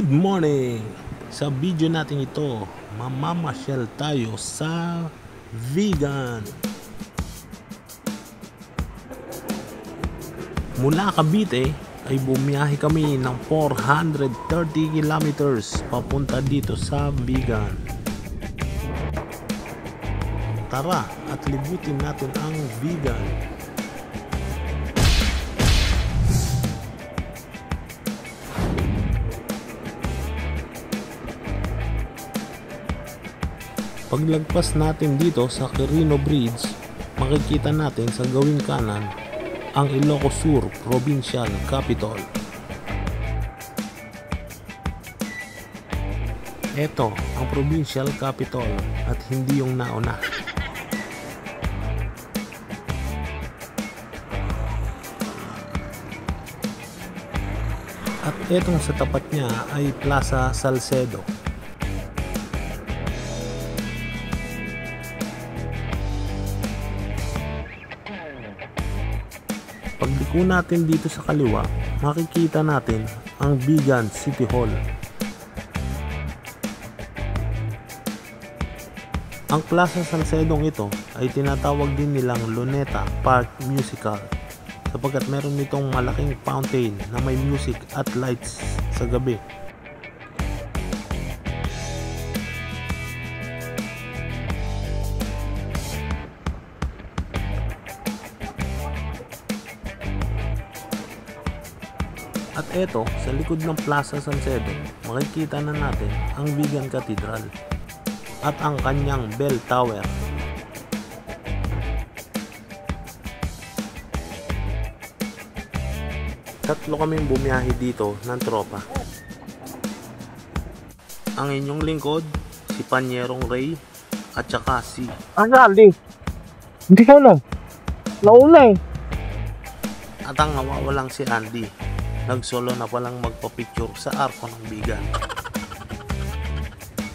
Good morning! Sa video natin ito, mamamasyal tayo sa Vigan. Mula Cavite ay bumiyahe kami ng 430 kilometers papunta dito sa Vigan. Tara at libutin natin ang Vigan. Paglagpas natin dito sa Quirino Bridge, makikita natin sa gawing kanan ang Ilocos Sur Provincial Capital. Ito ang Provincial Capital at hindi yung nauna. At etong sa tapat niya ay Plaza Salcedo. Pagliko natin dito sa kaliwa, makikita natin ang Vigan City Hall. Ang Plaza Salcedo ito ay tinatawag din nilang Luneta Park Musical sapagkat meron nitong malaking fountain na may music at lights sa gabi. At eto, sa likod ng Plaza Salcedo, makikita na natin ang Vigan Cathedral at ang kanyang bell tower. Tatlo kaming bumiyahe dito ng tropa. Ang inyong lingkod, si Panyerong Ray at saka si Andy. Hindi ka na. Nauna eh. At ang nawawalang si Andy. Nagsolo na palang magpa-picture sa arko ng Vigan.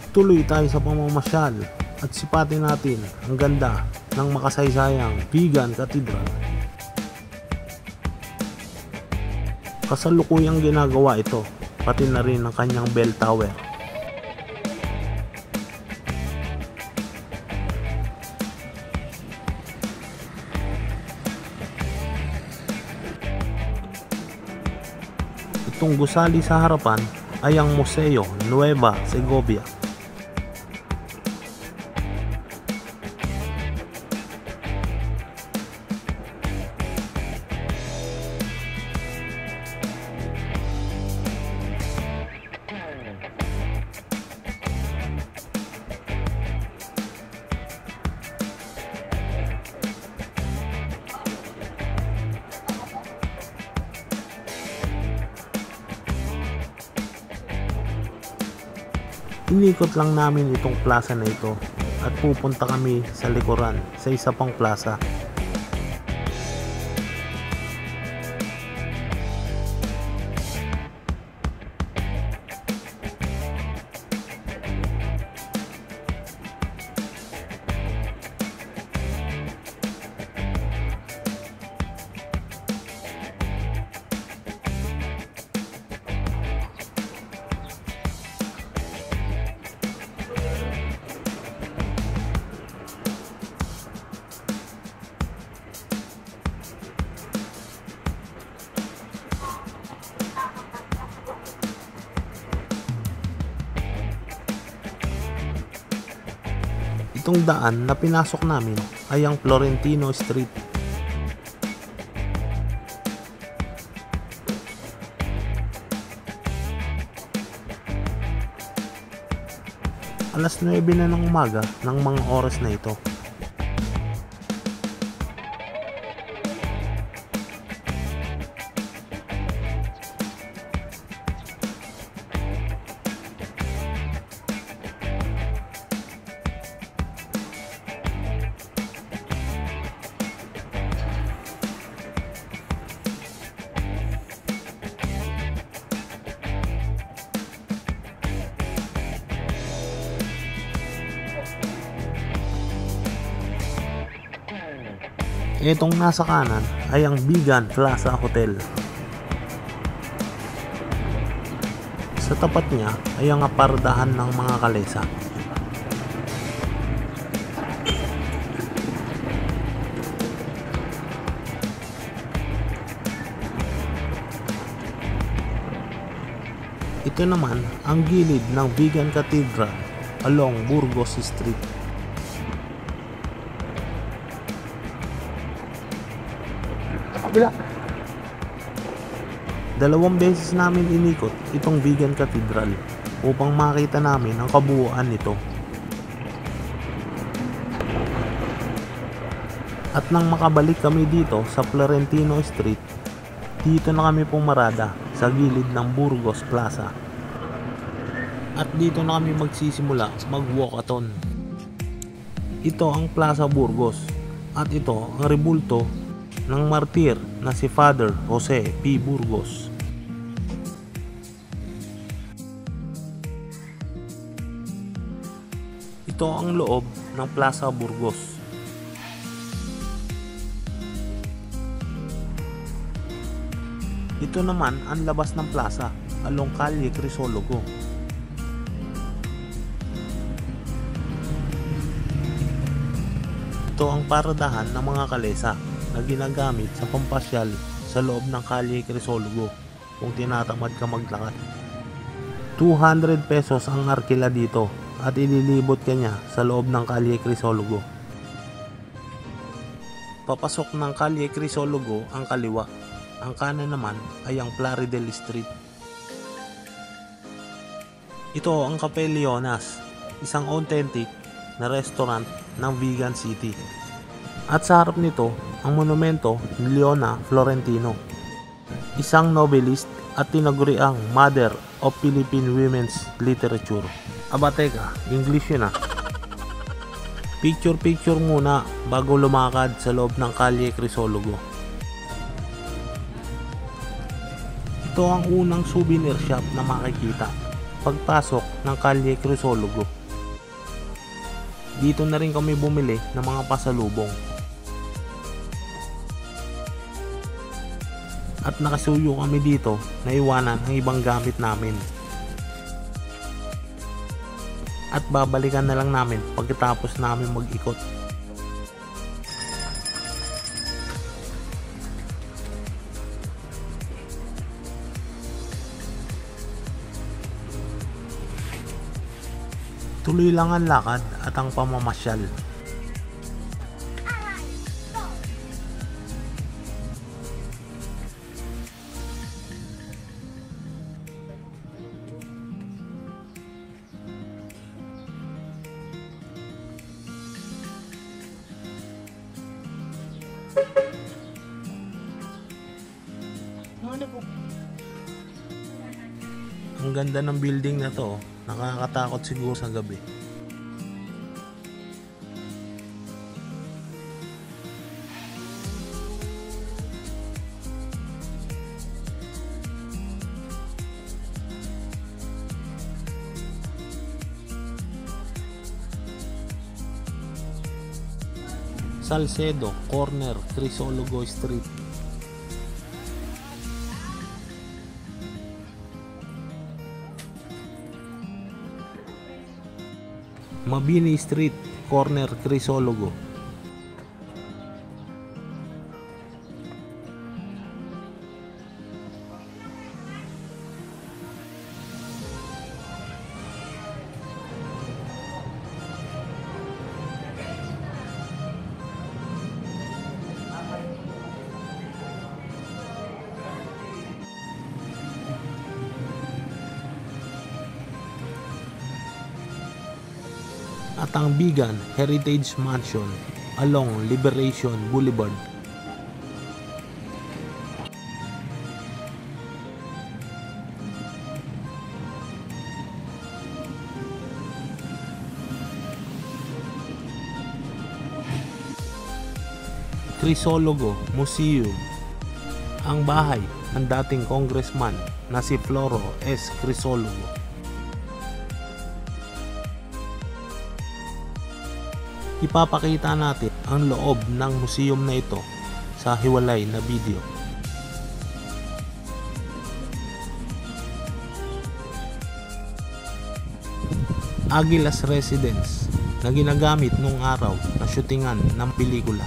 Tuloy tayo sa pamamasyal at sipatin natin ang ganda ng makasaysayang Vigan Cathedral. Kasalukuyang ginagawa ito, pati na rin ang kanyang bell tower. Itong gusali sa harapan ay ang Museo Nueva Segovia. Inikot lang namin itong plaza na ito at pupunta kami sa likuran sa isa pang plaza. Itong daan na pinasok namin ay ang Florentino Street. Alas 9 na ng umaga ng mga oras na ito. Itong nasa kanan ay ang Vigan Plaza Hotel. Sa Sa tapat niya ay ang apardahan ng mga kalesa. Ito naman ang gilid ng Vigan Cathedral along Burgos Street. Kabila. Dalawang beses namin inikot itong Vigan Cathedral upang makita namin ang kabuuan nito. At nang makabalik kami dito sa Florentino Street, dito na kami pumarada sa gilid ng Burgos Plaza. At dito na kami magsisimula mag-walkathon. Ito ang Plaza Burgos at ito ang rebulto ng martir na si Father Jose P. Burgos. Ito ang loob ng Plaza Burgos. Ito naman ang labas ng plaza along Calle Crisologo. Ito ang paradahan ng mga kalesa na ginagamit sa pampasyal sa loob ng Calle Crisologo kung tinatamad ka maglakad. 200 pesos ang arkila dito at ililibot ka niya sa loob ng Calle Crisologo. Papasok ng Calle Crisologo ang kaliwa. Ang kanan naman ay ang Plaridel Street. Ito ang Cafe Leonas, isang authentic na restaurant ng Vigan City. At sa harap nito ang monumento ni Leona Florentino, isang novelist at tinaguriang Mother of Philippine Women's Literature. Aba teka, English yun ah. Picture muna bago lumakad sa loob ng Calle Crisologo. Ito ang unang souvenir shop na makikita pagpasok ng Calle Crisologo. Dito na rin kami bumili ng mga pasalubong. At nakasuyo kami dito na iwanan ang ibang gamit namin. At babalikan na lang namin pagkatapos namin mag-ikot. Tuloy lang ang lakad at ang pamamasyal. Ang ganda ng building na to, nakakatakot siguro sa gabi. Salcedo, corner, Crisologo Street. Mabini Street, corner, Crisologo. At ang Vigan Heritage Mansion along Liberation Boulevard. Crisologo Museum, ang bahay ng dating congressman na si Floro S. Crisologo. Ipapakita natin ang loob ng museum na ito sa hiwalay na video. Aguilas Residence na ginagamit noong araw na syutingan ng pelikula.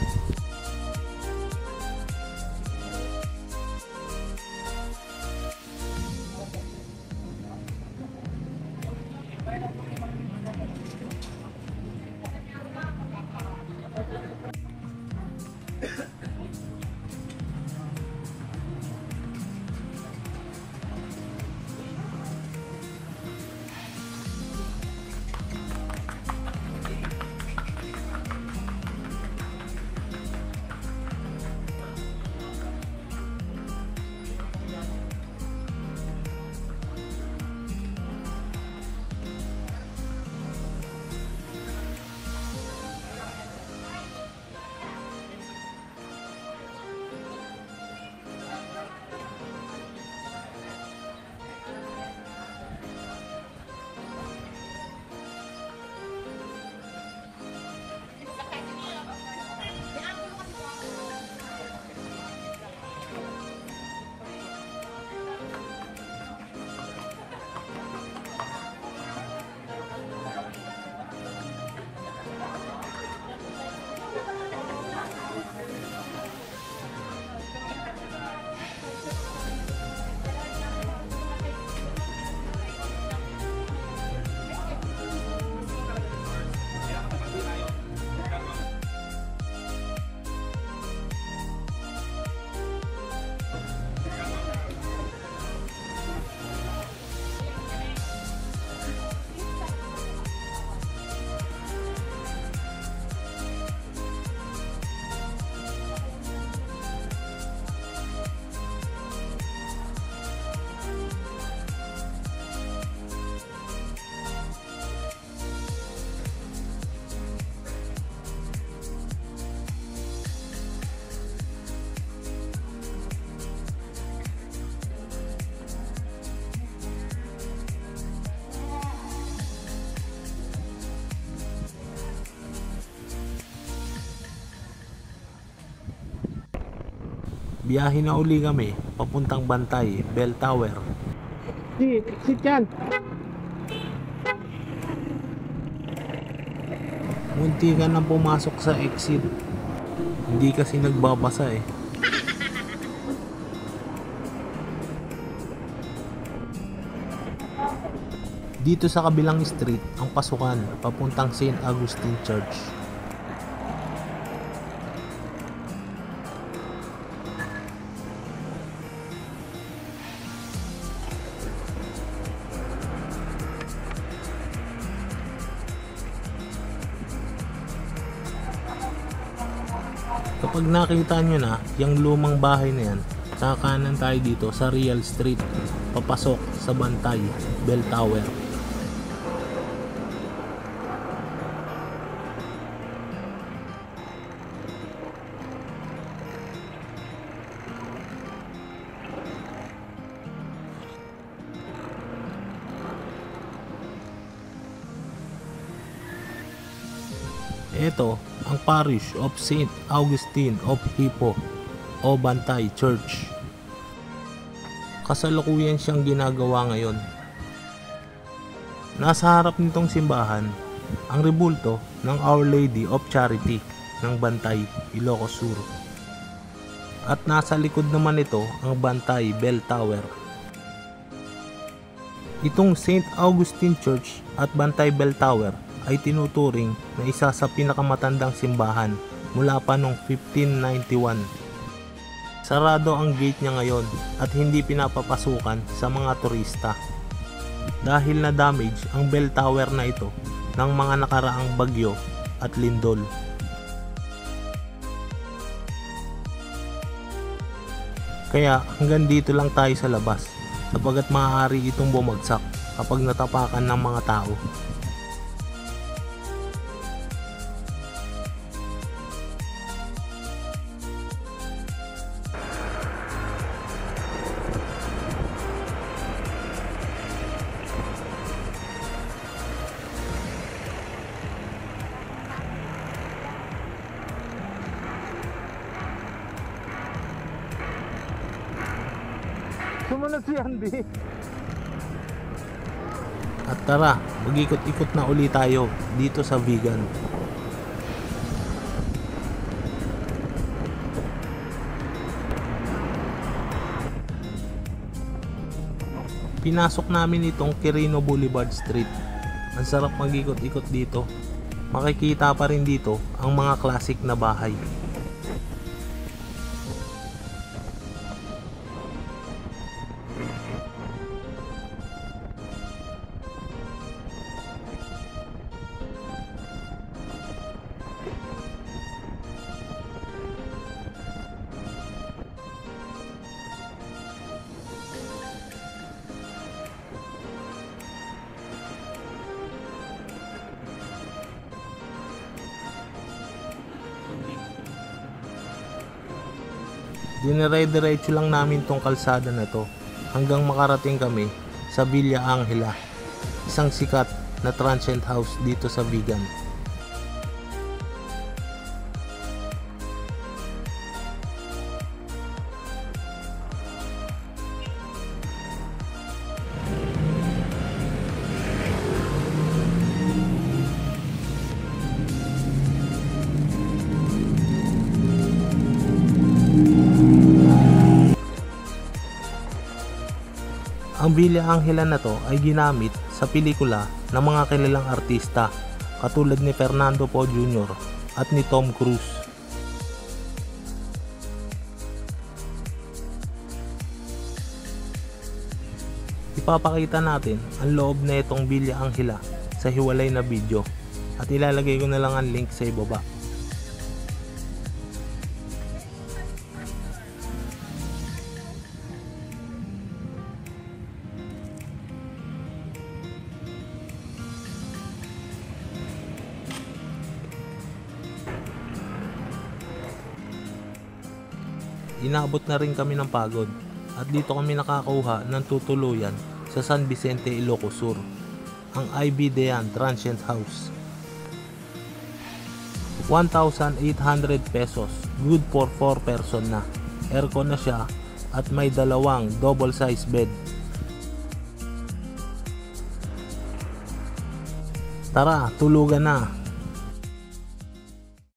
Biyahe na uli kami papuntang Bantay, Bell Tower. Sit yan. Munti ka nang pumasok sa exit. Hindi kasi nagbabasa eh. Dito sa kabilang street ang pasukan papuntang St. Augustine Church. Kapag nakita nyo na yung lumang bahay na yan, kakanan tayo dito sa Real Street, papasok sa Bantay, Bell Tower. Ito ang Parish of St. Augustine of Hippo o Bantay Church. Kasalukuyan siyang ginagawa ngayon. Nasa harap nitong simbahan ang rebulto ng Our Lady of Charity ng Bantay, Ilocos Sur. At nasa likod naman ito ang Bantay Bell Tower. Itong St. Augustine Church at Bantay Bell Tower ay tinuturing na isa sa pinakamatandang simbahan mula pa noong 1591. Sarado ang gate niya ngayon at hindi pinapapasukan sa mga turista dahil na damage ang bell tower na ito ng mga nakaraang bagyo at lindol. Kaya hanggang dito lang tayo sa labas sapagkat maaari itong bumagsak kapag natapakan ng mga tao. Sumunod si Andy. At tara, mag-ikot-ikot na uli tayo dito sa Vigan. Pinasok namin itong Quirino Boulevard Street. Ang sarap mag-ikot-ikot dito. Makikita pa rin dito ang mga classic na bahay. Dinire-diretso lang namin tong kalsada na to hanggang makarating kami sa Villa Angela, isang sikat na transient house dito sa Vigan. Ang Villa Angela na to ay ginamit sa pelikula ng mga kilalang artista katulad ni Fernando Poe Jr. at ni Tom Cruise. Ipapakita natin ang loob na itong Villa Angela sa hiwalay na video at ilalagay ko na lang ang link sa ibaba. Inabot na rin kami ng pagod at dito kami nakakuha ng tutuluyan sa San Vicente, Ilocos Sur, ang IB Dean Transient House. 1,800 pesos, good for 4 person na. Aircon na siya at may dalawang double size bed. Tara, tulugan na!